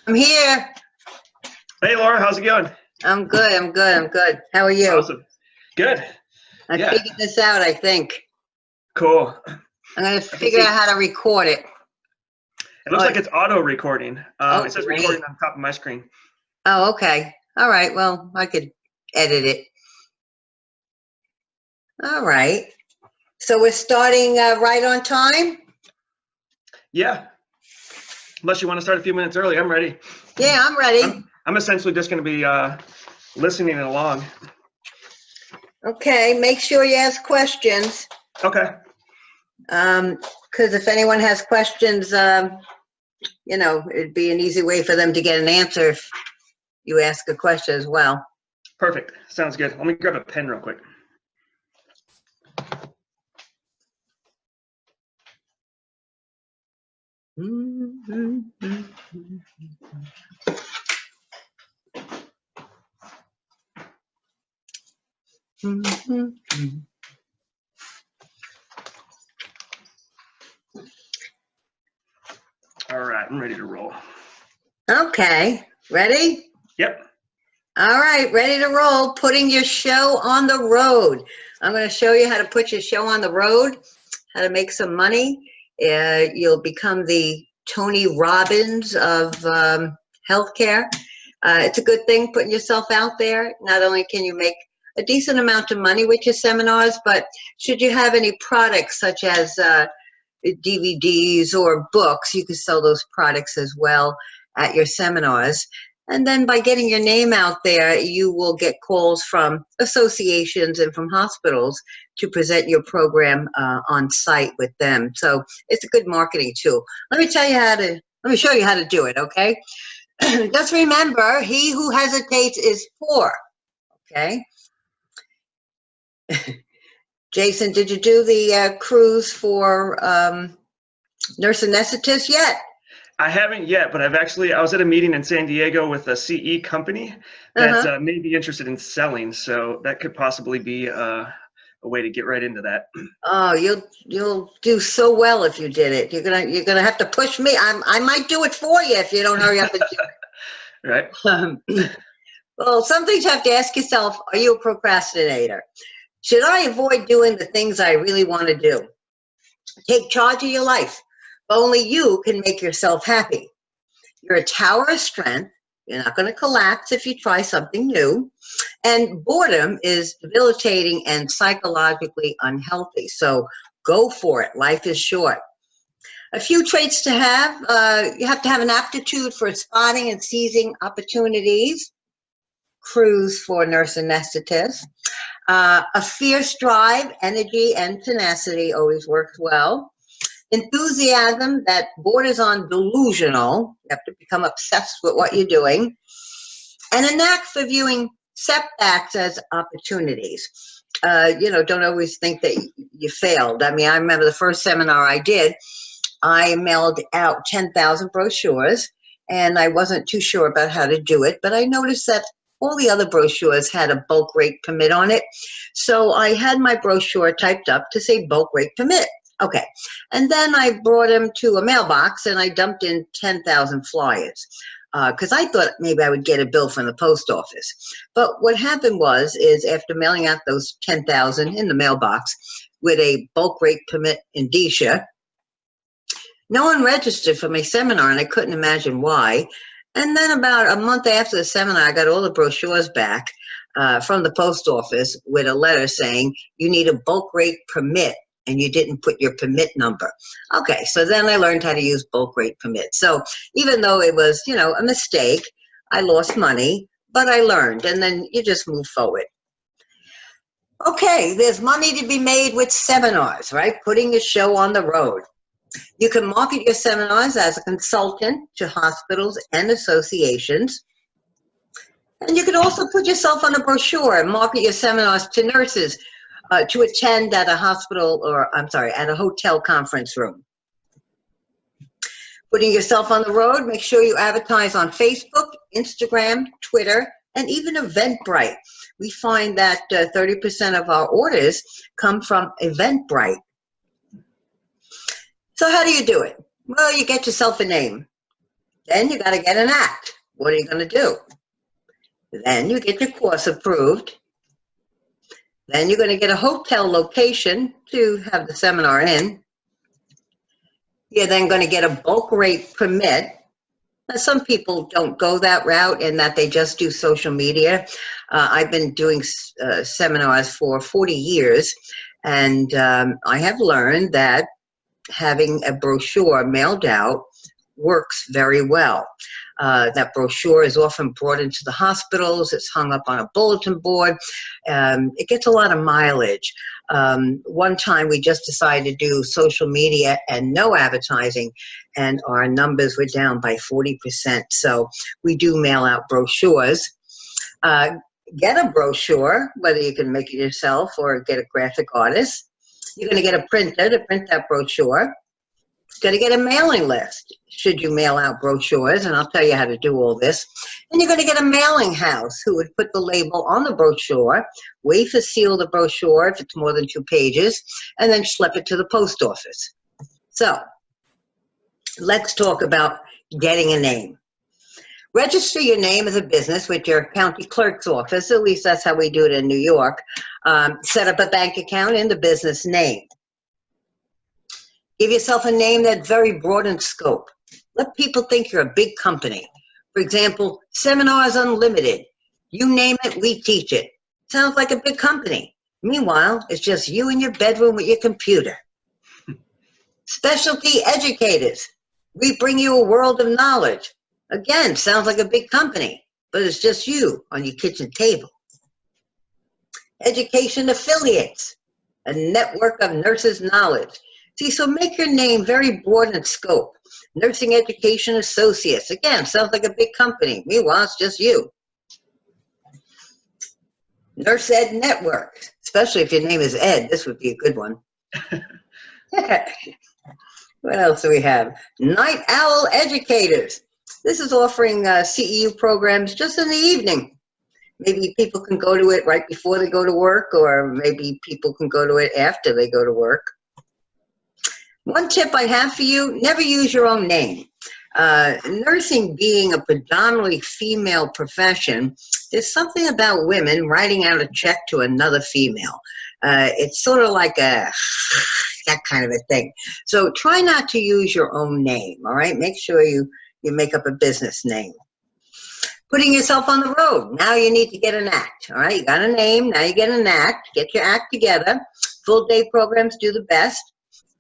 I'm here. Hey, Laura, how's it going? I'm good. I'm good. I'm good. How are you? Awesome. Good. I figured this out, I think. Cool. I'm going to figure out how to record it. It looks like it's auto recording. It says great. recording on top of my screen. Oh, okay. All right. Well, I could edit it. All right. So we're starting right on time? Yeah. Unless you want to start a few minutes early, I'm ready. Yeah, I'm ready. I'm essentially just going to be listening along. Okay. Make sure you ask questions. Okay. Because if anyone has questions, you know, it'd be an easy way for them to get an answer if you ask a question as well. Perfect. Sounds good. Let me grab a pen real quick. All right, I'm ready to roll. Okay, ready? Yep. All right, ready to roll. Putting your show on the road. I'm going to show you how to put your show on the road, how to make some money. You'll become the Tony Robbins of healthcare. It's a good thing putting yourself out there. Not only can you make a decent amount of money with your seminars, but should you have any products such as DVDs or books, you can sell those products as well at your seminars. And then by getting your name out there, you will get calls from associations and from hospitals to present your program on site with them. So it's a good marketing tool. Let me show you how to do it, okay? Just remember, he who hesitates is poor, okay? Jason, did you do the cruise for nurse anesthetist yet? I haven't yet, but I was at a meeting in San Diego with a CE company that may be interested in selling, so that could possibly be a way to get right into that. Oh, you'll do so well if you did it. You're gonna have to push me. I might do it for you if you don't hurry up and do it. Right. Well, some things you have to ask yourself: are you a procrastinator? Should I avoid doing the things I really want to do? Take charge of your life. Only you can make yourself happy. You're a tower of strength. You're not going to collapse if you try something new. And boredom is debilitating and psychologically unhealthy. So go for it. Life is short. A few traits to have. You have to have an aptitude for spotting and seizing opportunities. Cruise for nurse anesthetist. A fierce drive, energy, and tenacity always works well. Enthusiasm that borders on delusional. You have to become obsessed with what you're doing. And a knack for viewing setbacks as opportunities. You know, don't always think that you failed. I mean, I remember the first seminar I did, I mailed out 10,000 brochures, and I wasn't too sure about how to do it, but I noticed that all the other brochures had a bulk rate permit on it. So I had my brochure typed up to say bulk rate permit. Okay, and then I brought them to a mailbox and I dumped in 10,000 flyers because I thought maybe I would get a bill from the post office. But what happened is after mailing out those 10,000 in the mailbox with a bulk rate permit indicia, no one registered for my seminar, and I couldn't imagine why. And then about a month after the seminar, I got all the brochures back from the post office with a letter saying, you need a bulk rate permit, and you didn't put your permit number. Okay, so then I learned how to use bulk rate permit. So even though it was, you know, a mistake, I lost money, but I learned, and then you just move forward. Okay, there's money to be made with seminars, right? Putting your show on the road. You can market your seminars as a consultant to hospitals and associations. And you can also put yourself on a brochure and market your seminars to nurses to attend at a hospital at a hotel conference room. Putting yourself on the road, make sure you advertise on Facebook, Instagram, Twitter, and even Eventbrite. We find that 30% of our orders come from Eventbrite. So how do you do it? Well, you get yourself a name. Then you got to get an act. What are you going to do? Then you get your course approved. Then you're going to get a hotel location to have the seminar in. You're then going to get a bulk rate permit. Now, some people don't go that route in that they just do social media. I've been doing seminars for 40 years, and I have learned that having a brochure mailed out works very well. That brochure is often brought into the hospitals. It's hung up on a bulletin board. It gets a lot of mileage. One time we just decided to do social media and no advertising, and our numbers were down by 40%. So we do mail out brochures. Get a brochure, whether you can make it yourself or get a graphic artist. You're going to get a printer to print that brochure. You're going to get a mailing list, should you mail out brochures, and I'll tell you how to do all this. And you're going to get a mailing house who would put the label on the brochure, wafer seal the brochure if it's more than 2 pages, and then slip it to the post office. So let's talk about getting a name. Register your name as a business with your county clerk's office. At least that's how we do it in New York. Set up a bank account in the business name. Give yourself a name that's very broad in scope. Let people think you're a big company. For example, Seminars Unlimited. You name it, we teach it. Sounds like a big company. Meanwhile, it's just you in your bedroom with your computer. Specialty Educators. We bring you a world of knowledge. Again, sounds like a big company, but it's just you on your kitchen table. Education Affiliates. A network of nurses' knowledge. See, so make your name very broad in scope. Nursing Education Associates. Again, sounds like a big company. Meanwhile, it's just you. Nurse Ed Network. Especially if your name is Ed, this would be a good one. What else do we have? Night Owl Educators. This is offering CEU programs just in the evening. Maybe people can go to it right before they go to work, or maybe people can go to it after they go to work. One tip I have for you, never use your own name. Nursing being a predominantly female profession, there's something about women writing out a check to another female. It's sort of like that kind of a thing. So try not to use your own name, all right? Make sure you make up a business name. Putting yourself on the road. Now you need to get an act, all right? You got a name, now you get an act. Get your act together. Full day programs do the best.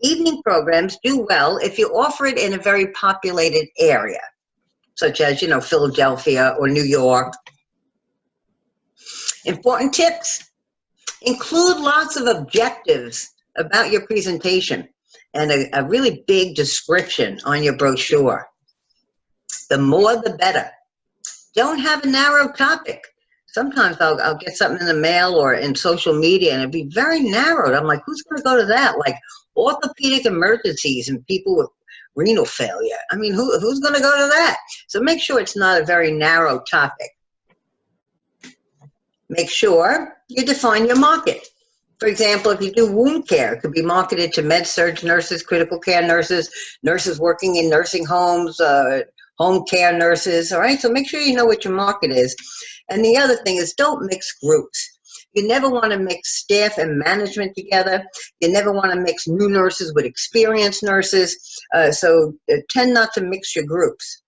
Evening programs do well if you offer it in a very populated area, such as, you know, Philadelphia or New York. Important tips. Include lots of objectives about your presentation and a really big description on your brochure. The more, the better. Don't have a narrow topic. Sometimes I'll get something in the mail or in social media and it'd be very narrowed. I'm like, who's going to go to that? Like orthopedic emergencies and people with renal failure. I mean, who's going to go to that? So make sure it's not a very narrow topic. Make sure you define your market. For example, if you do wound care, it could be marketed to med-surg nurses, critical care nurses, nurses working in nursing homes, home care nurses, all right? So make sure you know what your market is. And the other thing is don't mix groups. You never want to mix staff and management together. You never want to mix new nurses with experienced nurses. So tend not to mix your groups.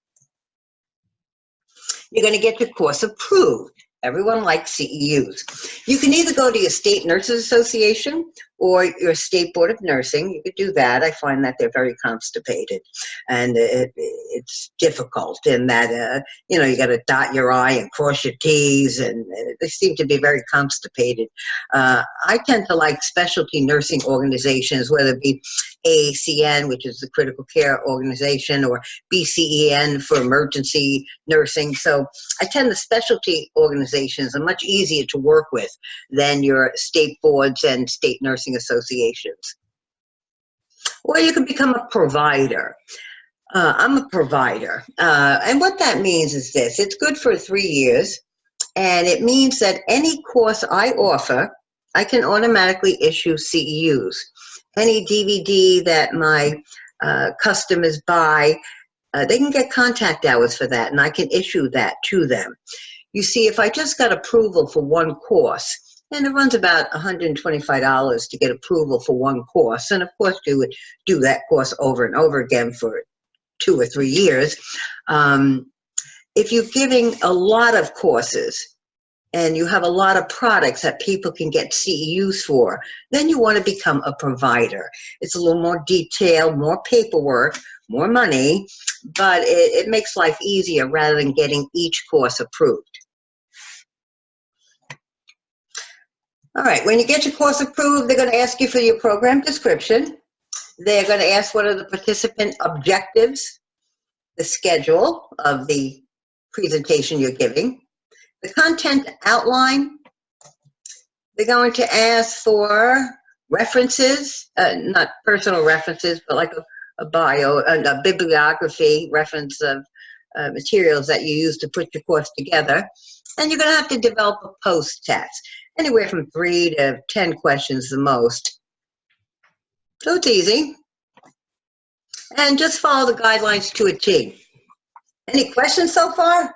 You're going to get your course approved. Everyone likes CEUs. You can either go to your state nurses association or your state board of nursing. You could do that. I find that they're very constipated, and it's difficult in that you know, you got to dot your I and cross your T's, and they seem to be very constipated. I tend to like specialty nursing organizations, whether it be AACN, which is the critical care organization, or BCEN for emergency nursing. So I tend the specialty organizations are much easier to work with than your state boards and state nursing associations. Or you can become a provider. I'm a provider. And what that means is this. It's good for 3 years, and it means that any course I offer, I can automatically issue CEUs. Any DVD that my customers buy, they can get contact hours for that, and I can issue that to them. You see, if I just got approval for one course, and it runs about $125 to get approval for one course, and of course you would do that course over and over again for 2 or 3 years. If you're giving a lot of courses and you have a lot of products that people can get CEUs for, then you want to become a provider. It's a little more detailed, more paperwork, more money, but it makes life easier rather than getting each course approved. All right, when you get your course approved, they're going to ask you for your program description. They're going to ask what are the participant objectives, the schedule of the presentation you're giving, the content outline. They're going to ask for references, not personal references, but like a bio, a bibliography reference of materials that you use to put your course together. And you're going to have to develop a post-test, anywhere from 3 to 10 questions the most. So it's easy. And just follow the guidelines to a T. Any questions so far?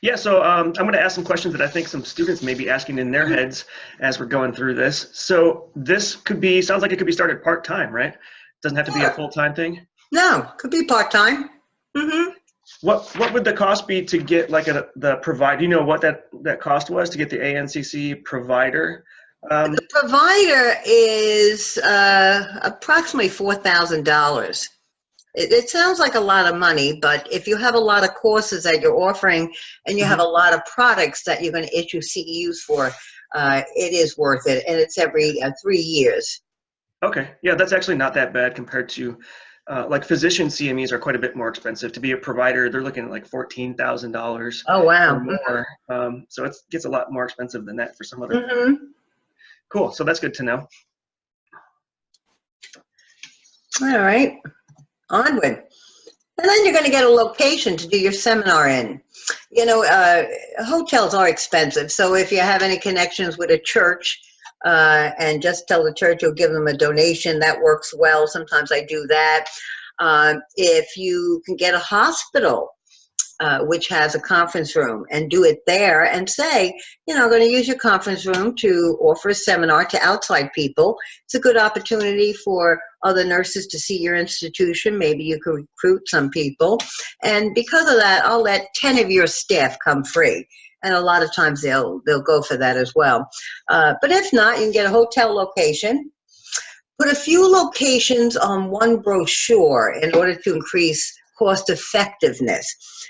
Yeah, so I'm going to ask some questions that I think some students may be asking in their heads as we're going through this. So this could be, sounds like it could be started part-time, right? Doesn't have to be a full-time thing? No, could be part-time. What would the cost be to get like the provider? Do you know what that cost was to get the ANCC provider? The provider is approximately $4,000. It sounds like a lot of money, but if you have a lot of courses that you're offering and you have a lot of products that you're going to issue CEUs for, it is worth it, and it's every 3 years. Okay, yeah, that's actually not that bad compared to like physician CMEs are quite a bit more expensive. To be a provider, they're looking at like $14,000. Oh, wow. Or more. So it gets a lot more expensive than that for some other. Cool, so that's good to know. All right, onward. And then you're going to get a location to do your seminar in. You know, hotels are expensive, so if you have any connections with a church, and just tell the church you'll give them a donation, that works well. Sometimes I do that. If you can get a hospital, which has a conference room, and do it there and say, you know, I'm going to use your conference room to offer a seminar to outside people. It's a good opportunity for other nurses to see your institution. Maybe you can recruit some people. And because of that, I'll let 10 of your staff come free. And a lot of times they'll go for that as well. But if not, you can get a hotel location. Put a few locations on one brochure in order to increase cost effectiveness.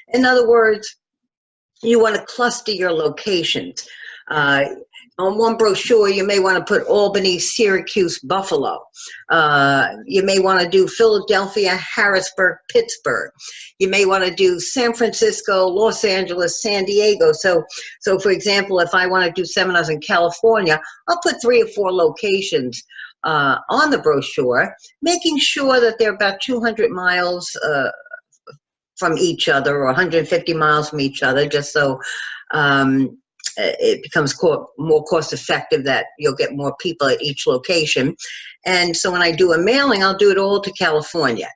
In other words, you want to cluster your locations. On one brochure, you may want to put Albany, Syracuse, Buffalo. You may want to do Philadelphia, Harrisburg, Pittsburgh. You may want to do San Francisco, Los Angeles, San Diego. So for example, if I want to do seminars in California, I'll put 3 or 4 locations on the brochure, making sure that they're about 200 miles from each other, or 150 miles from each other, just so it becomes more cost effective, that you'll get more people at each location. And so when I do a mailing, I'll do it all to California.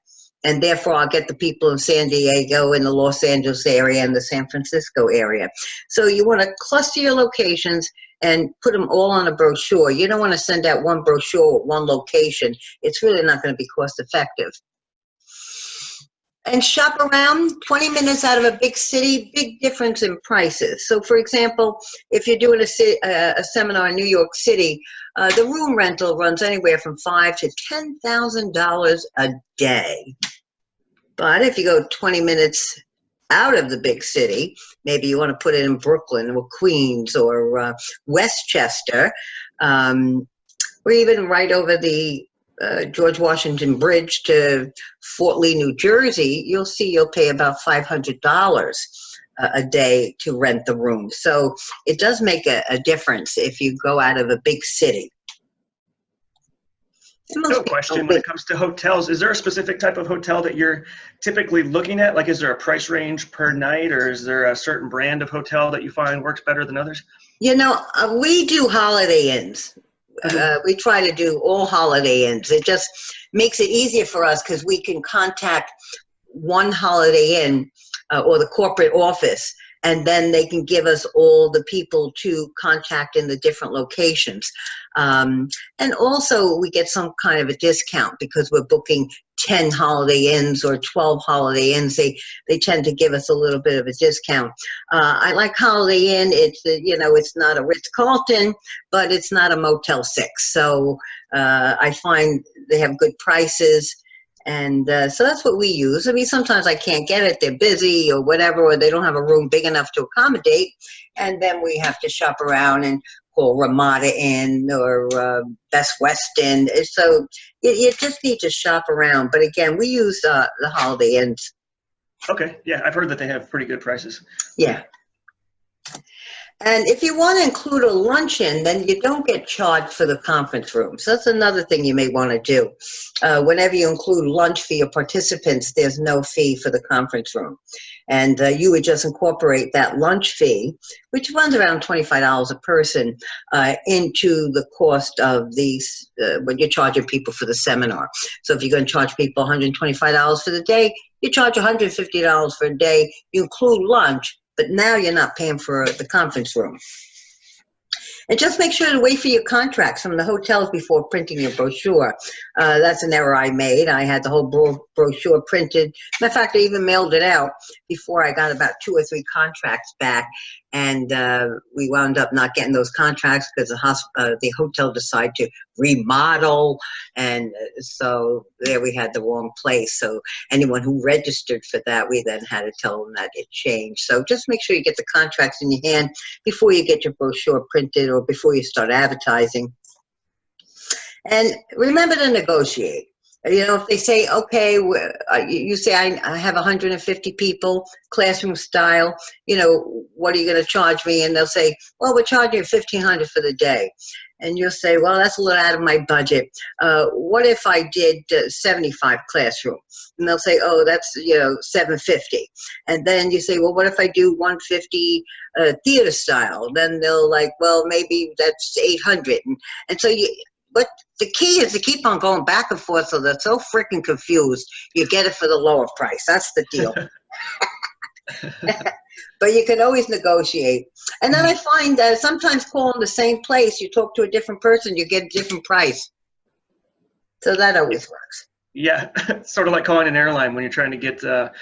And therefore, I'll get the people in San Diego, in the Los Angeles area, and the San Francisco area. So you want to cluster your locations and put them all on a brochure. You don't want to send out one brochure at one location. It's really not going to be cost effective. And shop around. 20 minutes out of a big city, big difference in prices. So for example, if you're doing a seminar in New York City, the room rental runs anywhere from $5,000 to $10,000 a day. But if you go 20 minutes out of the big city, maybe you want to put it in Brooklyn or Queens or Westchester, or even right over the George Washington Bridge to Fort Lee, New Jersey, you'll see you'll pay about $500 a day to rent the room. So it does make a difference if you go out of a big city. No question, when it comes to hotels, is there a specific type of hotel that you're typically looking at? Like, is there a price range per night, or is there a certain brand of hotel that you find works better than others? You know, we do Holiday Inns. We try to do all Holiday Inns. It just makes it easier for us because we can contact one Holiday Inn or the corporate office, and then they can give us all the people to contact in the different locations. And also we get some kind of a discount because we're booking 10 Holiday Inns or 12 Holiday Inns. They tend to give us a little bit of a discount. I like Holiday Inn. It's, it's not a Ritz-Carlton, but it's not a Motel 6. So I find they have good prices. And so that's what we use. I mean, sometimes I can't get it. They're busy or whatever, or they don't have a room big enough to accommodate. And then we have to shop around and call Ramada Inn or Best Westin. So you just need to shop around. But again, we use the Holiday Inns. Okay. Yeah, I've heard that they have pretty good prices. Yeah. And if you want to include a luncheon, then you don't get charged for the conference room. So that's another thing you may want to do. Whenever you include lunch for your participants, there's no fee for the conference room. And you would just incorporate that lunch fee, which runs around $25 a person, into the cost of these, when you're charging people for the seminar. So if you're going to charge people $125 for the day, you charge $150 for a day, you include lunch, but now you're not paying for the conference room. And just make sure to wait for your contracts from the hotels before printing your brochure. That's an error I made. I had the whole brochure printed. Matter of fact, I even mailed it out before I got about 2 or 3 contracts back. And we wound up not getting those contracts because the hotel decided to remodel. And so there we had the wrong place. So anyone who registered for that, we then had to tell them that it changed. So just make sure you get the contracts in your hand before you get your brochure printed or before you start advertising. And remember to negotiate. If they say, okay, you say, I have 150 people, classroom style, what are you going to charge me? And they'll say, well, we're charging you $1,500 for the day. And you'll say, well, that's a little out of my budget. What if I did 75 classroom? And they'll say, oh, that's, $750. And then you say, well, what if I do 150 theater style? Then they'll like, well, maybe that's 800. And so but the key is to keep on going back and forth so they're so freaking confused, you get it for the lower price. That's the deal. But you can always negotiate. And then I find that sometimes calling the same place, you talk to a different person, you get a different price. So that always works. Yeah, sort of like calling an airline when you're trying to get a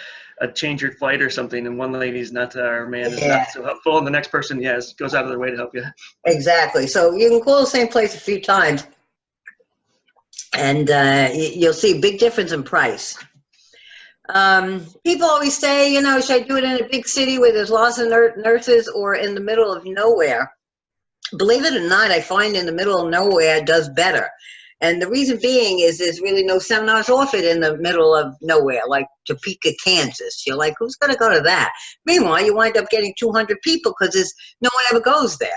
change your flight or something, and one lady's not, or man is not so helpful, and the next person, goes out of their way to help you. Exactly. So you can call the same place a few times, and you'll see a big difference in price. People always say, should I do it in a big city where there's lots of nurses or in the middle of nowhere? Believe it or not, I find in the middle of nowhere does better. And the reason being is there's really no seminars offered in the middle of nowhere, like Topeka, Kansas. You're like, who's going to go to that? Meanwhile, you wind up getting 200 people because no one ever goes there.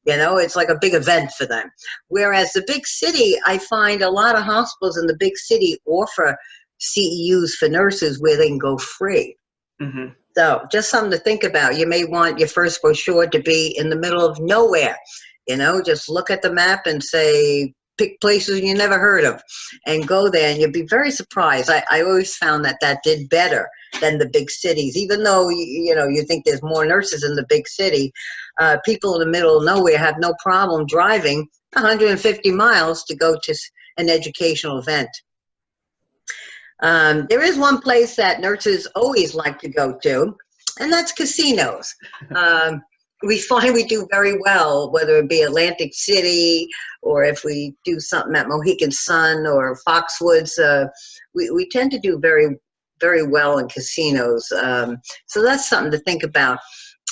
It's like a big event for them. Whereas the big city, I find a lot of hospitals in the big city offer CEUs for nurses where they can go free. Mm-hmm. So just something to think about. You may want your first brochure to be in the middle of nowhere. Just look at the map and say, pick places you never heard of and go there, and you'll be very surprised. I always found that did better than the big cities. Even though, you think there's more nurses in the big city, people in the middle of nowhere have no problem driving 150 miles to go to an educational event. There is one place that nurses always like to go to, and that's casinos. We find we do very well, whether it be Atlantic City or if we do something at Mohegan Sun or Foxwoods. We tend to do very, very well in casinos. So that's something to think about.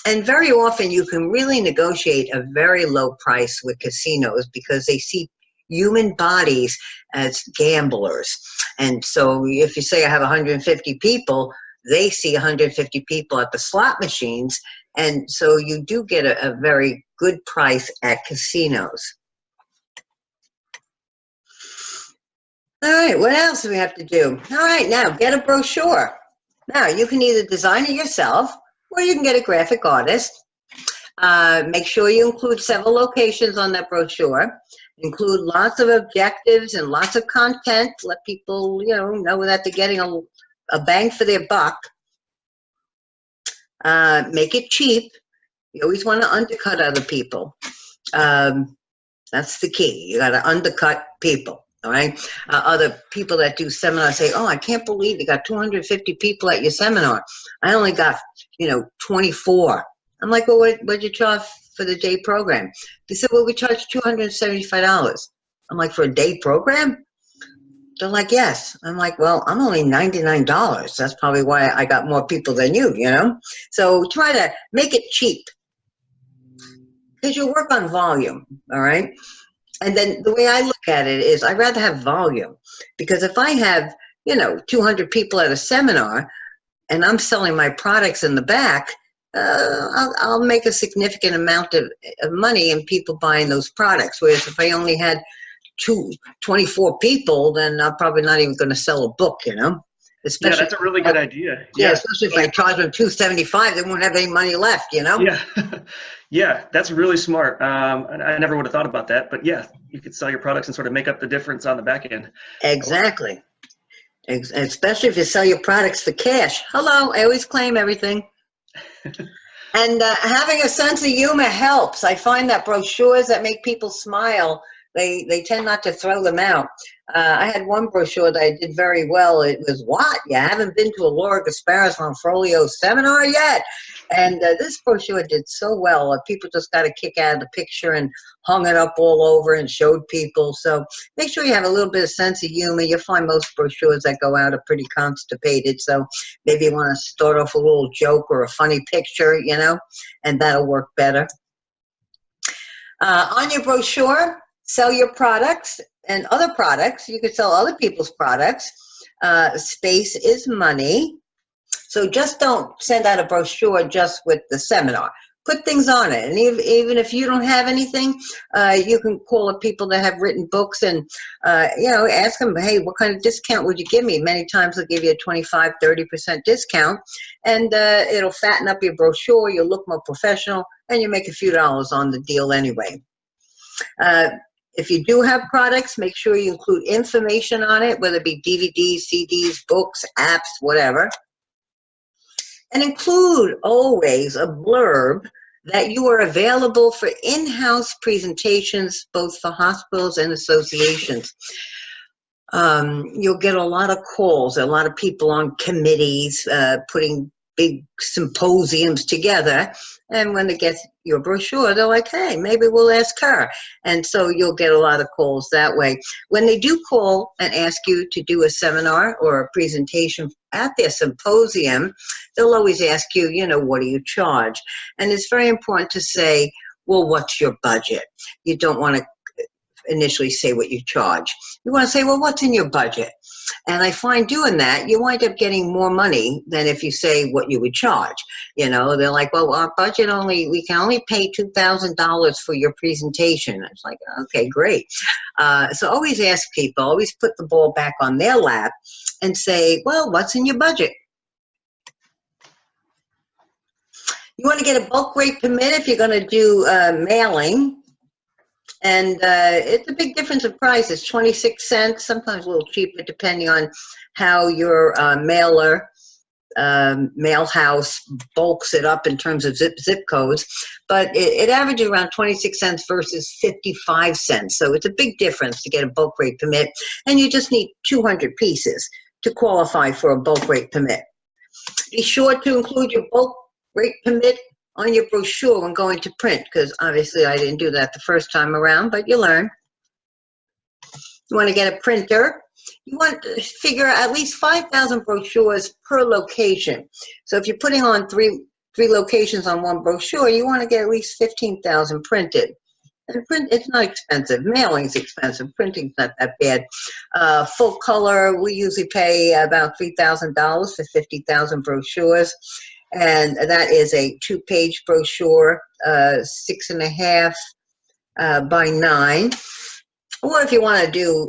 And very often you can really negotiate a very low price with casinos because they see human bodies as gamblers. And so if you say I have 150 people, they see 150 people at the slot machines. And so you do get a very good price at casinos. All right, what else do we have to do? All right, now get a brochure. Now you can either design it yourself or you can get a graphic artist. Make sure you include several locations on that brochure. Include lots of objectives and lots of content. Let people, know that they're getting a bang for their buck. Make it cheap. You always want to undercut other people. That's the key. You got to undercut people. All right. Other people that do seminars say, "Oh, I can't believe you got 250 people at your seminar. I only got, 24." I'm like, "Well, what'd you charge for the day program?" They said, "Well, we charge $275." I'm like, "For a day program?" They're like, "Yes." I'm like, "Well, I'm only $99. That's probably why I got more people than you, So try to make it cheap because you work on volume, all right? And then the way I look at it is I'd rather have volume because if I have, 200 people at a seminar and I'm selling my products in the back, I'll make a significant amount of money in people buying those products. Whereas if I only had 24 people, then I'm probably not even going to sell a book, Especially, yeah, that's a really good idea. Yeah, especially if I charge them $275, they won't have any money left, Yeah, yeah, that's really smart. And I never would have thought about that, but yeah, you could sell your products and sort of make up the difference on the back end. Exactly. Especially if you sell your products for cash. Hello, I always claim everything. And having a sense of humor helps. I find that brochures that make people smile, they tend not to throw them out. I had one brochure that I did very well. It was, "What? You haven't been to a Laura Gasparis-Monfrolio seminar yet?" And this brochure did so well. People just got a kick out of the picture and hung it up all over and showed people. So make sure you have a little bit of sense of humor. You'll find most brochures that go out are pretty constipated. So maybe you want to start off a little joke or a funny picture, and that'll work better. On your brochure, sell your products and other products. You could sell other people's products. Space is money. So just don't send out a brochure just with the seminar. Put things on it. And even if you don't have anything, you can call up people that have written books and, ask them, "Hey, what kind of discount would you give me?" Many times they'll give you a 25, 30% discount. And it'll fatten up your brochure. You'll look more professional. And you make a few dollars on the deal anyway. If you do have products, make sure you include information on it, whether it be DVDs, CDs, books, apps, whatever. And include always a blurb that you are available for in-house presentations, both for hospitals and associations. You'll get a lot of calls, a lot of people on committees putting big symposiums together. And when they get your brochure, they're like, "Hey, maybe we'll ask her." And so you'll get a lot of calls that way. When they do call and ask you to do a seminar or a presentation at their symposium, they'll always ask you, "What do you charge?" And it's very important to say, "Well, what's your budget?" You don't want to initially say what you charge. You want to say, "Well, what's in your budget?" And I find doing that, you wind up getting more money than if you say what you would charge. They're like, "Well, our budget we can only pay $2,000 for your presentation." It's like, okay, great. So always ask people, always put the ball back on their lap and say, "Well, what's in your budget?" You want to get a bulk rate permit if you're going to do mailing. And it's a big difference in price. It's 26 cents, sometimes a little cheaper, depending on how your mail house bulks it up in terms of zip codes. But it averages around 26 cents versus 55 cents. So it's a big difference to get a bulk rate permit. And you just need 200 pieces to qualify for a bulk rate permit. Be sure to include your bulk rate permit on your brochure when going to print, because obviously I didn't do that the first time around, but you learn. You want to get a printer. You want to figure at least 5,000 brochures per location. So if you're putting on three locations on one brochure, you want to get at least 15,000 printed. And print, it's not expensive. Mailing's expensive. Printing's not that bad. Full color, we usually pay about $3,000 for 50,000 brochures. And that is a 2-page brochure, 6.5 by 9. Or if you want to do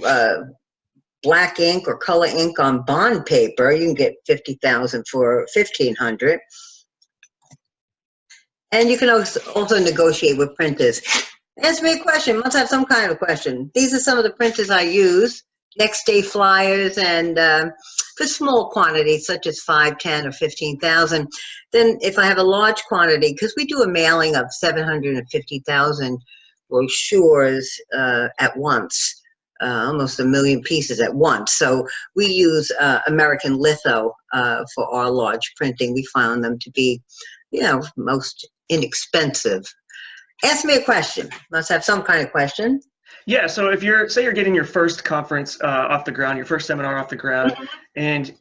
black ink or color ink on bond paper, you can get 50,000 for 1,500. And you can also negotiate with printers. Ask me a question. Must have some kind of question. These are some of the printers I use. next day flyers, and for small quantities such as 5, 10, or 15,000. Then if I have a large quantity, because we do a mailing of 750,000 brochures at once, almost 1 million pieces at once. So we use American Litho for our large printing. We found them to be, most inexpensive. Ask me a question. Must have some kind of question. Yeah, so if you're getting your first conference off the ground, your first seminar off the ground, and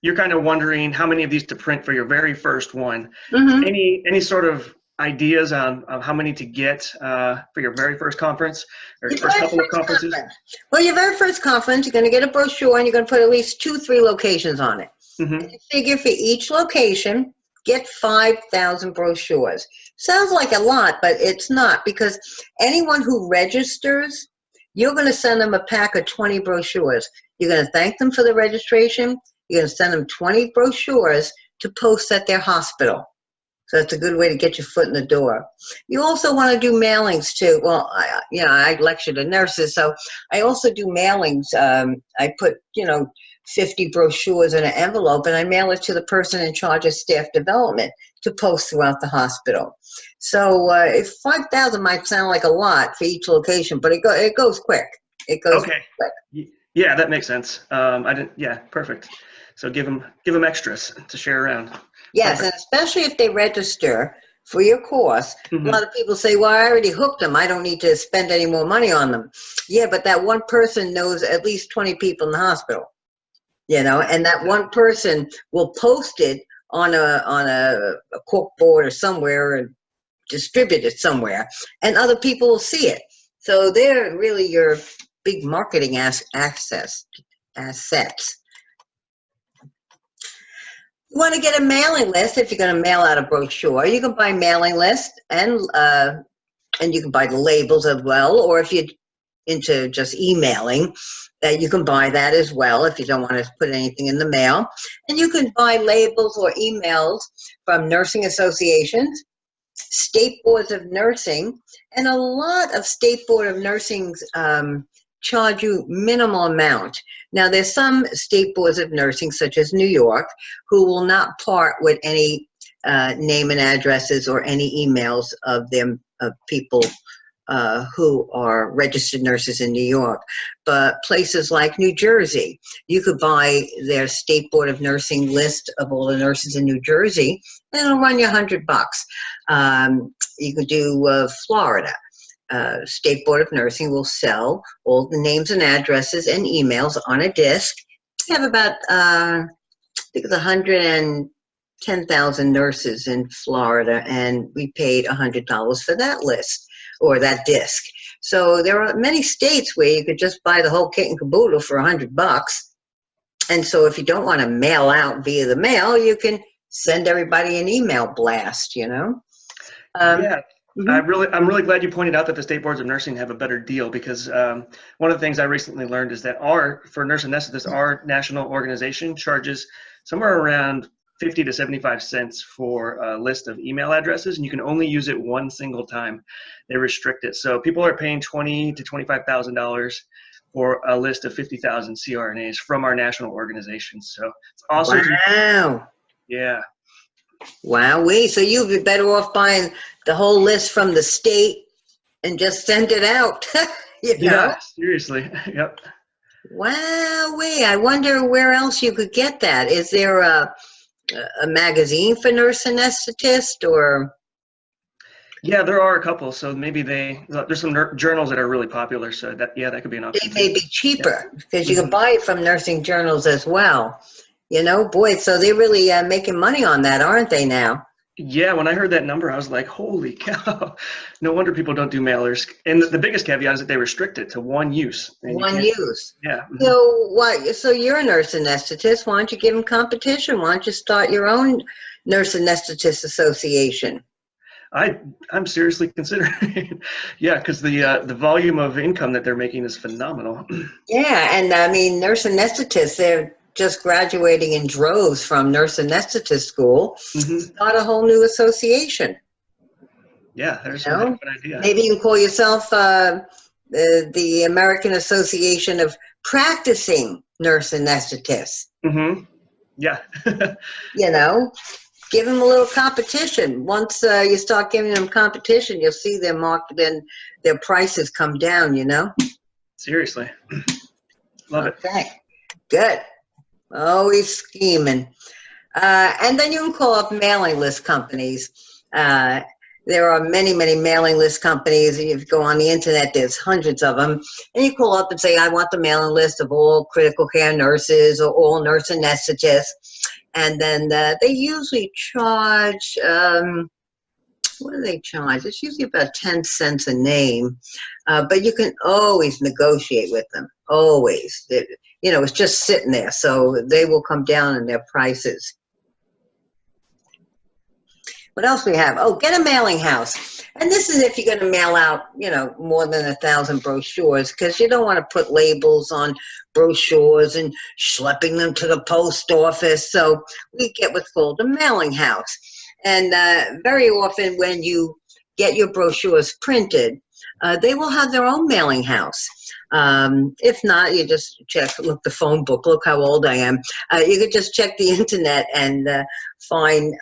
you're kind of wondering how many of these to print for your very first one. Any sort of ideas on how many to get for your very first conference or first couple of conferences? Well, your very first conference, you're going to get a brochure and you're going to put at least 2, 3 locations on it. And you figure for each location, get 5,000 brochures. Sounds like a lot, but it's not, because anyone who registers, you're going to send them a pack of 20 brochures. You're going to thank them for the registration. You're going to send them 20 brochures to post at their hospital. So that's a good way to get your foot in the door. You also want to do mailings too. Well, I lecture to nurses, so I also do mailings. I put, 50 brochures in an envelope, and I mail it to the person in charge of staff development to post throughout the hospital. So if 5,000 might sound like a lot for each location, but it goes quick. It goes quick. Yeah, that makes sense. Yeah, perfect. So give them extras to share around. Yes, Perfect. and especially if they register for your course. A lot of people say, well, I already hooked them. I don't need to spend any more money on them. Yeah, but that one person knows at least 20 people in the hospital, and that one person will post it on a cork board or somewhere and distribute it somewhere, and other people will see it. So they're really your big marketing assets. You want to get a mailing list. If you're going to mail out a brochure, you can buy mailing list, and you can buy the labels as well. Or if you're into just emailing, you can buy that as well if you don't want to put anything in the mail. And you can buy labels or emails from nursing associations, state boards of nursing, and a lot of state board of nursings charge you minimal amount. Now, there's some state boards of nursing, such as New York, who will not part with any name and addresses or any emails of them, of people who are registered nurses in New York. But places like New Jersey, you could buy their state board of nursing list of all the nurses in New Jersey, and it'll run you $100. You could do Florida. State Board of Nursing will sell all the names and addresses and emails on a disc. We have about, I think it's 110,000 nurses in Florida, and we paid $100 for that list or that disc. So there are many states where you could just buy the whole kit and caboodle for $100. And so if you don't want to mail out via the mail, you can send everybody an email blast, Yeah. I'm really glad you pointed out that the state boards of nursing have a better deal, because one of the things I recently learned is that for nurse anesthetists, our national organization charges somewhere around 50 to 75 cents for a list of email addresses, and you can only use it one single time. They restrict it. So people are paying $20,000 to $25,000 for a list of 50,000 CRNAs from our national organization. So it's awesome. Wow. Yeah. Wowee. So you'd be better off buying the whole list from the state and just send it out. Yeah, seriously. Yep. Wowee. I wonder where else you could get that. Is there a magazine for nurse anesthetists, or? Yeah, there are a couple. So maybe there's some journals that are really popular. So that could be an option. They may be cheaper because you can buy it from nursing journals as well. Boy, so they're really making money on that, aren't they now? Yeah, when I heard that number, I was like, holy cow. No wonder people don't do mailers. And the biggest caveat is that they restrict it to one use. One use. Yeah. So you're a nurse anesthetist. Why don't you give them competition? Why don't you start your own nurse anesthetist association? I'm seriously considering. Yeah, because the volume of income that they're making is phenomenal. Yeah, and I mean, nurse anesthetists, they're just graduating in droves from nurse anesthetist school. Start a whole new association. Yeah, there's a good idea. Maybe you can call yourself the American Association of Practicing Nurse Anesthetists. Mm-hmm. Yeah. You know, give them a little competition. Once you start giving them competition, you'll see their market and their prices come down, you know? Seriously. Love it. Okay, good. Always scheming. And then you can call up mailing list companies. There are many, many mailing list companies. If you go on the internet, there's hundreds of them. And you call up and say, I want the mailing list of all critical care nurses or all nurse anesthetists. And then they usually charge, what do they charge? It's usually about 10 cents a name. But you can always negotiate with them, always. You know, it's just sitting there. So they will come down in their prices. What else we have? Oh, get a mailing house. And this is if you're going to mail out, you know, more than 1,000 brochures, because you don't want to put labels on brochures and schlepping them to the post office. So we get what's called a mailing house. And very often when you get your brochures printed, they will have their own mailing house. If not, you just check, look the phone book, look how old I am. You could just check the internet and find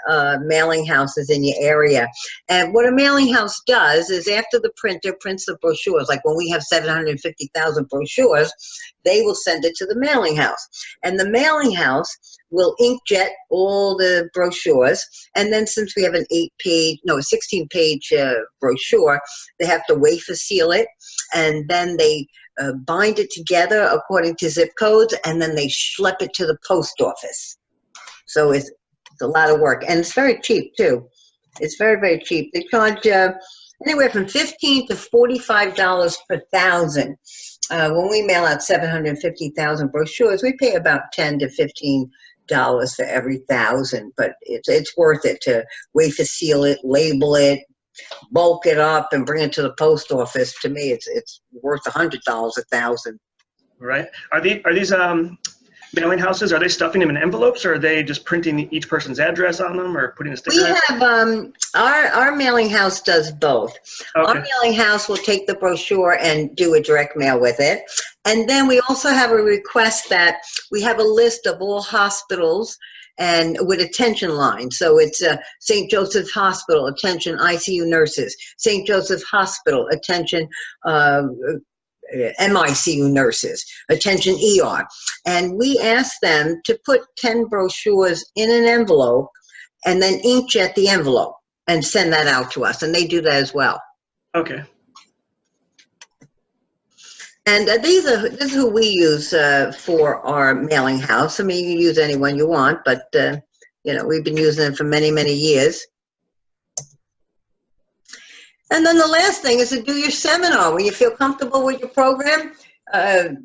mailing houses in your area. And what a mailing house does is after the printer prints the brochures, like when we have 750,000 brochures, they will send it to the mailing house. And the mailing house will inkjet all the brochures. And then since we have a 16-page brochure, they have to wafer seal it. And then they bind it together according to zip codes, and then they schlep it to the post office. So it's a lot of work, and it's very cheap too. It's very, very cheap. They charge anywhere from $15 to $45 per thousand. When we mail out 750,000 brochures, we pay about $10 to $15 for every 1,000, but it's worth it to wafer seal it, label it, bulk it up, and bring it to the post office. To me, it's worth $100 a thousand. Right. Are these mailing houses, are they stuffing them in envelopes, or are they just printing each person's address on them or putting a sticker? We have our mailing house does both. Okay. Our mailing house will take the brochure and do a direct mail with it. And then we also have a request that we have a list of all hospitals and with attention lines. So it's St. Joseph's Hospital, attention ICU nurses, St. Joseph's Hospital, attention MICU nurses, attention ER. And we ask them to put 10 brochures in an envelope and then inkjet the envelope and send that out to us. And they do that as well. Okay. And this is who we use for our mailing house. I mean, you can use anyone you want, but you know, we've been using them for many, many years. And then the last thing is to do your seminar. When you feel comfortable with your program,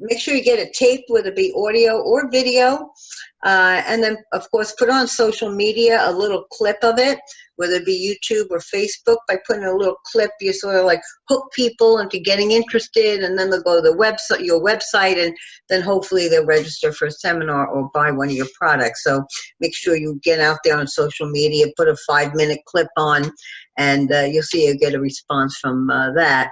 make sure you get it taped, whether it be audio or video. And then, of course, put on social media a little clip of it, whether it be YouTube or Facebook. By putting a little clip, you sort of like hook people into getting interested, and then they'll go to the website, your website, and then hopefully they'll register for a seminar or buy one of your products. So make sure you get out there on social media, put a 5-minute clip on, and you'll see you get a response from that.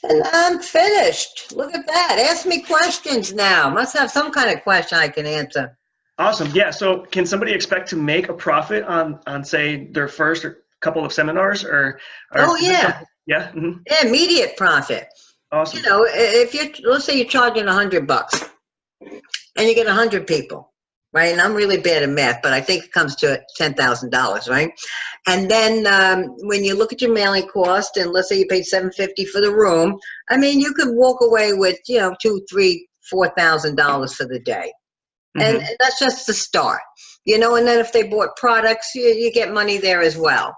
And I'm finished. Look at that. Ask me questions now. Must have some kind of question I can answer. Awesome. Yeah. So can somebody expect to make a profit on say, their first or couple of seminars? Or oh, yeah. Yeah? Mm-hmm. Yeah, immediate profit. Awesome. You know, if you're, let's say you're charging $100 and you get 100 people, right? And I'm really bad at math, but I think it comes to $10,000, right? And then when you look at your mailing cost, and let's say you paid $750 for the room, I mean, you could walk away with, you know, $2,000, $3,000, $4,000 for the day. Mm-hmm. And that's just the start, you know, and then if they bought products, you get money there as well.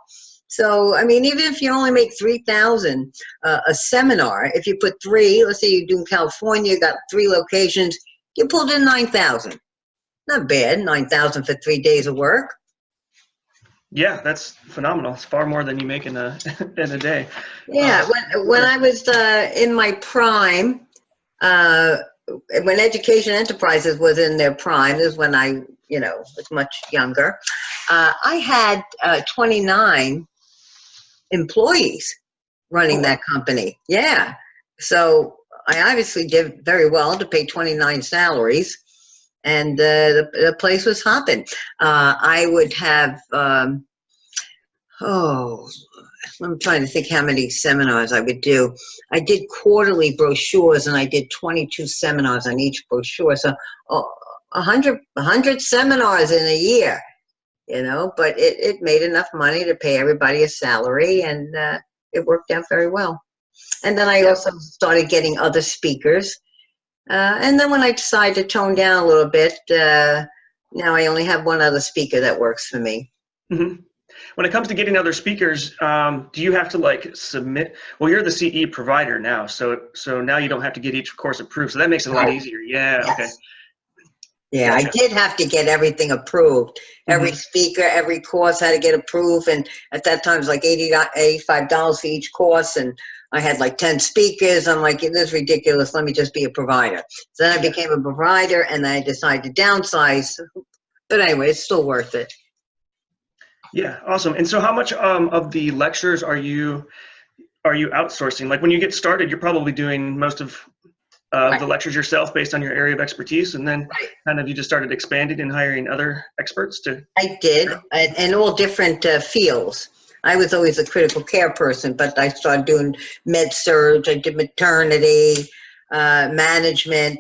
So, I mean, even if you only make $3,000 a seminar, if you put 3, let's say you do in California, you got 3 locations, you pulled in $9,000. Not bad, $9,000 for 3 days of work. Yeah, that's phenomenal. It's far more than you make in a day. Yeah, when I was in my prime, when Education Enterprises was in their prime, this is when I, you know, was much younger. I had 29 employees running that company. Yeah. So I obviously did very well to pay 29 salaries, and the place was hopping. I would have, I'm trying to think how many seminars I would do. I did quarterly brochures, and I did 22 seminars on each brochure. So 100 seminars in a year, but it made enough money to pay everybody a salary, and it worked out very well. And then I also started getting other speakers. And then when I decided to tone down a little bit, now I only have one other speaker that works for me. Mm-hmm. When it comes to getting other speakers, do you have to submit? Well, you're the CE provider now, so now you don't have to get each course approved. So that makes it a lot easier. Yeah. Yes. Okay. Yeah, gotcha. I did have to get everything approved. Every speaker, every course had to get approved. And at that time, it was like $85 for each course. And I had 10 speakers. I'm like, this is ridiculous. Let me just be a provider. So then I became a provider, and then I decided to downsize. But anyway, it's still worth it. Yeah, awesome. And so how much of the lectures are you outsourcing? Like when you get started, you're probably doing most of the lectures yourself based on your area of expertise, and then kind of you just started expanding and hiring other experts to. I did, in all different fields. I was always a critical care person, but I started doing med surg. I did maternity, management.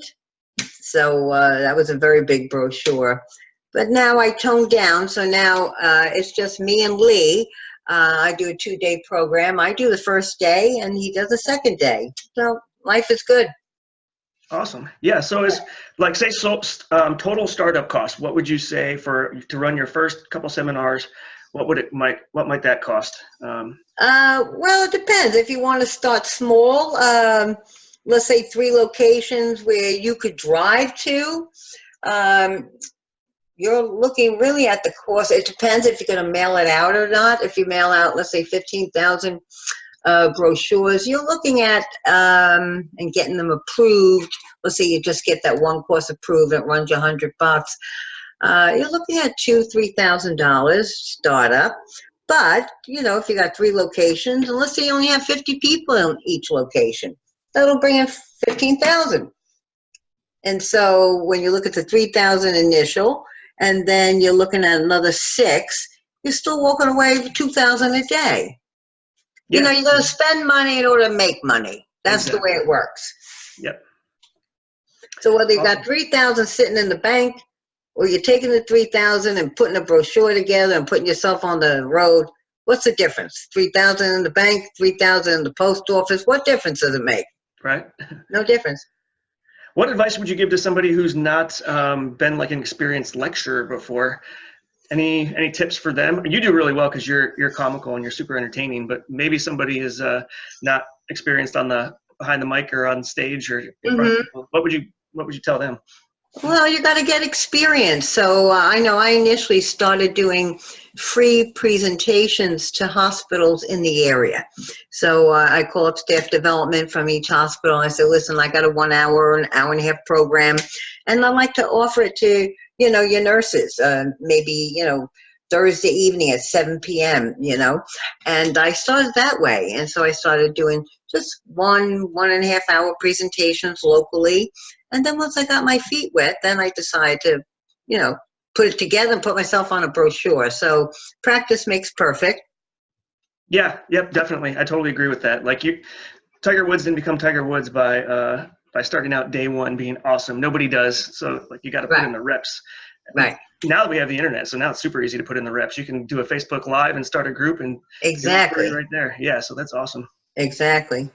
So that was a very big brochure. But now I toned down, so now it's just me and Lee. I do a 2-day program. I do the first day, and he does the second day. So life is good. Awesome. Yeah. So it's say total startup cost. What would you say to run your first couple seminars? What might that cost? Well, it depends. If you want to start small, let's say 3 locations where you could drive to. You're looking really at the cost. It depends if you're going to mail it out or not. If you mail out, let's say 15,000 brochures, you're looking at and getting them approved. Let's say you just get that one course approved, it runs you $100. You're looking at $2,000-$3,000 startup. But if you got 3 locations, and let's say you only have 50 people in each location, that'll bring in 15,000. And so when you look at the 3,000 initial, and then you're looking at another 6, you're still walking away with 2,000 a day. Yeah. You got to spend money in order to make money. That's the way it works. Yep. So whether you got 3,000 sitting in the bank, or you're taking the 3,000 and putting a brochure together and putting yourself on the road, what's the difference? 3,000 in the bank, 3,000 in the post office. What difference does it make? Right. No difference. What advice would you give to somebody who's not been an experienced lecturer before? Any tips for them? You do really well because you're comical and you're super entertaining, but maybe somebody is not experienced behind the mic or on stage or in front of people. What would you tell them? Well, you got to get experience. So I know I initially started doing free presentations to hospitals in the area. So I call up staff development from each hospital. I say, listen, I got a 1 hour, an hour and a half program, and I like to offer it to, your nurses, maybe, Thursday evening at 7 p.m., and I started that way. And so I started doing just 1.5 hour presentations locally. And then once I got my feet wet, then I decided to, put it together and put myself on a brochure. So practice makes perfect. Yeah, yep, definitely. I totally agree with that. Tiger Woods didn't become Tiger Woods by starting out day one being awesome. Nobody does. So you got to put in the reps. Right. Now that we have the internet, so now it's super easy to put in the reps. You can do a Facebook Live and start a group and exactly right there. Yeah, so that's awesome. Exactly.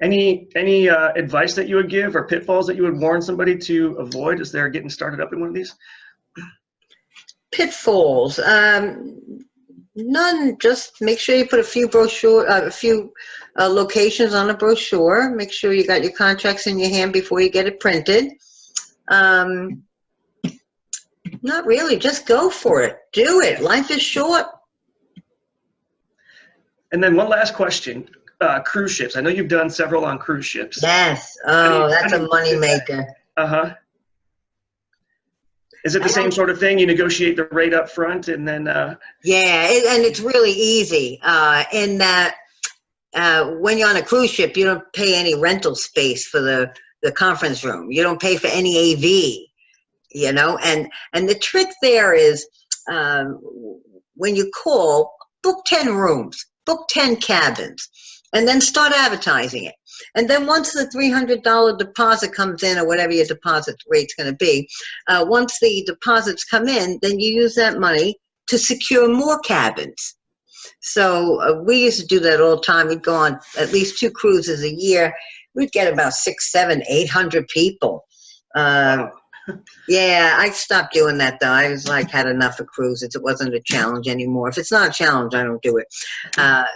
Any advice that you would give or pitfalls that you would warn somebody to avoid as they're getting started up in one of these? Pitfalls. None. Just make sure you put a few locations on a brochure. Make sure you got your contracts in your hand before you get it printed. Not really. Just go for it. Do it. Life is short. And then one last question. Cruise ships. I know you've done several on cruise ships. Yes. Oh, that's a moneymaker. Uh-huh. Is it the same sort of thing? You negotiate the rate up front and then Yeah, and it's really easy in that when you're on a cruise ship, you don't pay any rental space for the conference room. You don't pay for any AV, you know. And the trick there is when you call, book 10 rooms, book 10 cabins, and then start advertising it. And then once the $300 deposit comes in, or whatever your deposit rate's going to be, once the deposits come in, then you use that money to secure more cabins. So we used to do that all the time. We'd go on at least 2 cruises a year. We'd get about 600, 700, 800 people. Yeah, I stopped doing that though. I was like, had enough of cruises. It wasn't a challenge anymore. If it's not a challenge, I don't do it.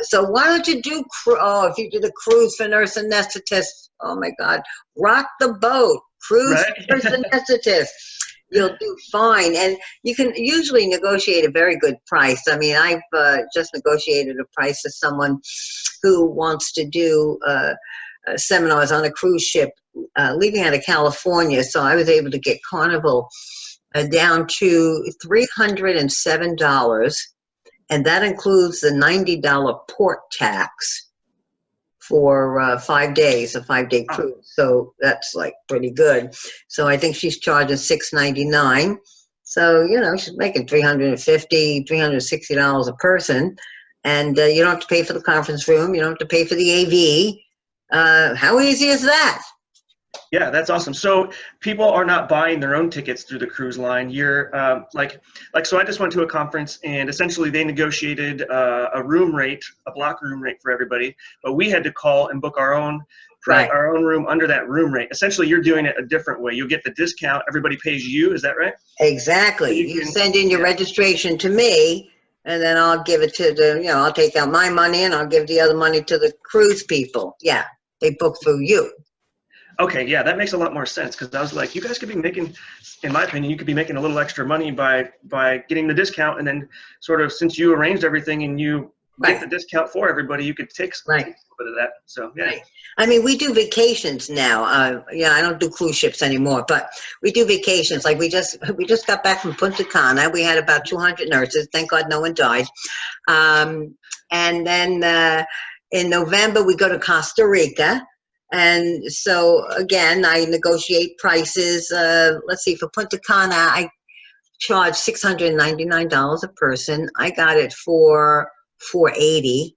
So why don't you do, if you do the cruise for nurse anesthetists, oh my God, rock the boat, cruise for nurse anesthetists. You'll do fine. And you can usually negotiate a very good price. I mean, I've just negotiated a price for someone who wants to do seminars on a cruise ship leaving out of California. So I was able to get Carnival down to $307. And that includes the $90 port tax for 5 days, a 5-day cruise. So that's like pretty good. So I think she's charging $699. So, you know, she's making $350, $360 a person. And you don't have to pay for the conference room. You don't have to pay for the AV. How easy is that? Yeah, that's awesome. So people are not buying their own tickets through the cruise line. You're so I just went to a conference and essentially they negotiated a room rate, a block room rate for everybody, but we had to call and book our own room under that room rate. Essentially, you're doing it a different way. You'll get the discount. Everybody pays you. Is that right? Exactly. You send in your registration to me, and then I'll give it to the, you know, I'll take out my money and I'll give the other money to the cruise people. Yeah, they book through you. Okay, yeah, that makes a lot more sense because I was like, you guys could be making, in my opinion, you could be making a little extra money by getting the discount, and then sort of since you arranged everything and you get the discount for everybody, you could take a little bit of that. So yeah. Right. I mean, we do vacations now. Yeah, I don't do cruise ships anymore, but we do vacations. Like we just got back from Punta Cana. We had about 200 nurses. Thank God no one died. And then in November we go to Costa Rica. And so again, I negotiate prices. Let's see, for Punta Cana, I charged $699 a person. I got it for $480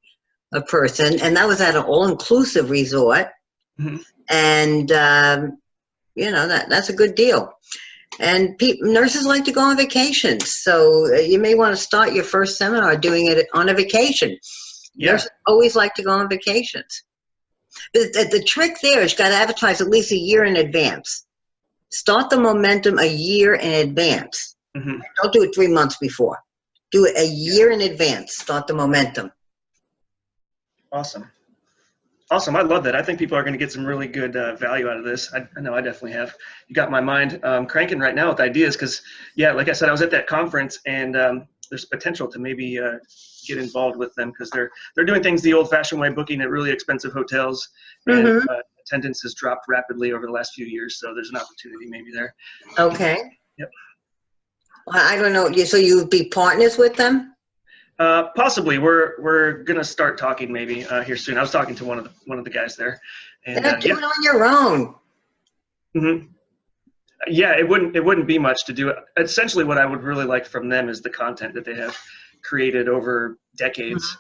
a person, and that was at an all-inclusive resort. Mm-hmm. And you know, that's a good deal. And nurses like to go on vacations, so you may want to start your first seminar doing it on a vacation. Yeah. Nurses always like to go on vacations. But the trick there is you got to advertise at least a year in advance. Start the momentum a year in advance. Mm-hmm. Don't do it 3 months before. Do it a year in advance. Start the momentum. Awesome. Awesome. I love that. I think people are going to get some really good value out of this. I know I definitely have. You got my mind cranking right now with ideas because, yeah, like I said, I was at that conference and there's potential to maybe get involved with them because they're doing things the old-fashioned way, booking at really expensive hotels, and mm-hmm. Attendance has dropped rapidly over the last few years, so there's an opportunity maybe there. Okay. Yep. I don't know. So you would be partners with them? Possibly. We're gonna start talking maybe here soon. I was talking to one of the guys there. And do it on your own. Mm-hmm. Yeah, it wouldn't be much to do it. Essentially, what I would really like from them is the content that they have created over decades.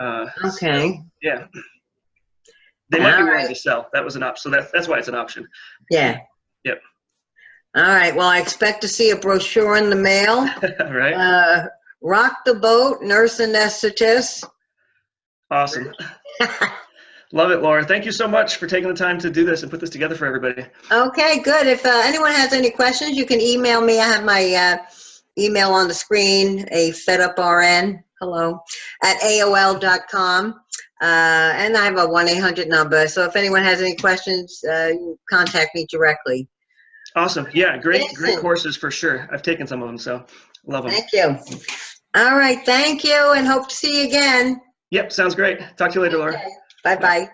Okay. So, yeah. They might be willing to sell. That was an option. So that's why it's an option. Yeah. Yep. All right. Well, I expect to see a brochure in the mail. Right. Rock the boat, nurse anesthetist. Awesome. Love it, Laura. Thank you so much for taking the time to do this and put this together for everybody. Okay, good. If anyone has any questions, you can email me. I have my email on the screen, a feduprn, hello, at AOL.com. And I have a 1-800 number. So if anyone has any questions, you contact me directly. Awesome. Yeah, great courses for sure. I've taken some of them, so love them. Thank you. All right, thank you, and hope to see you again. Yep, sounds great. Talk to you later, Laura. Bye-bye.